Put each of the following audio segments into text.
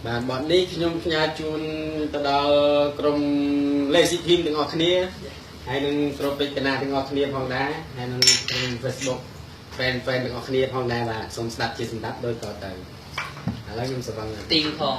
បាទបទនេះខ្ញុំផ្ញើជូនទៅដល់ក្រុម Lazy Team ទាំងអស់គ្នាហើយនឹងក្រុមពេជ្រកណាទាំងអស់គ្នាផងដែរហើយនឹងក្រុម Facebook fan ទាំងអស់គ្នាផងដែរបាទសូមស្ដាប់ជាសម្ដាប់ដូចតទៅឥឡូវខ្ញុំសង្កត់ទីងផង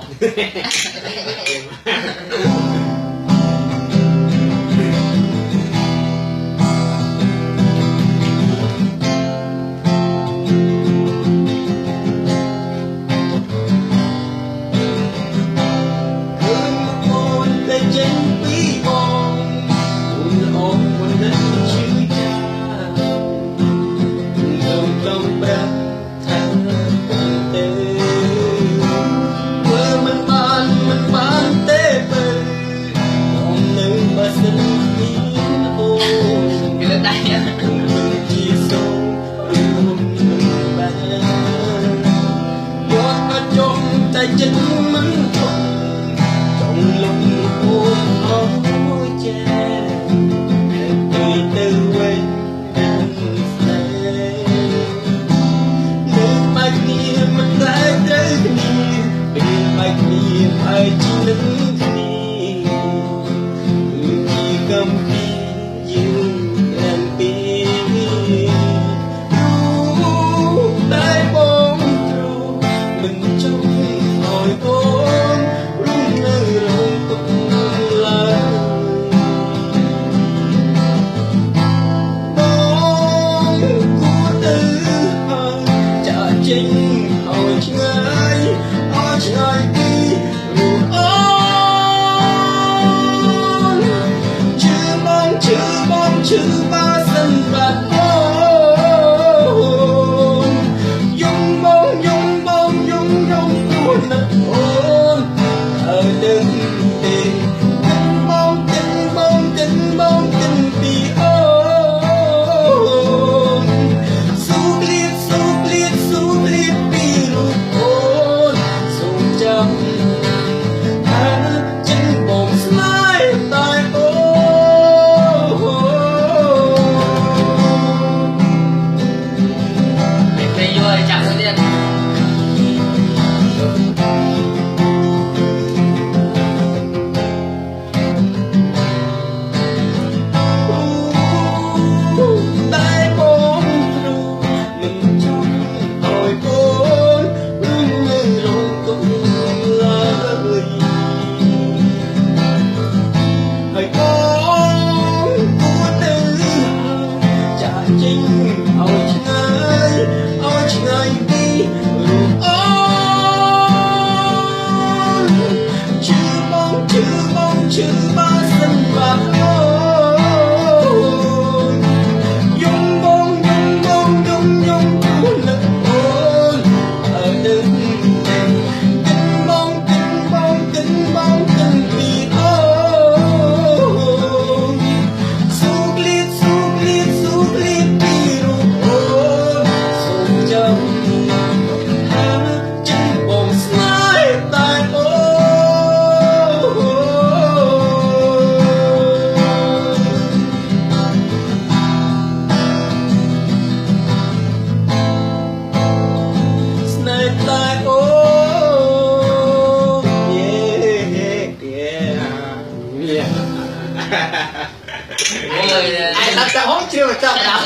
ai lật cả hốt chưa mà chậm lắm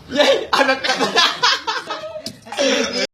vậy anh lật cả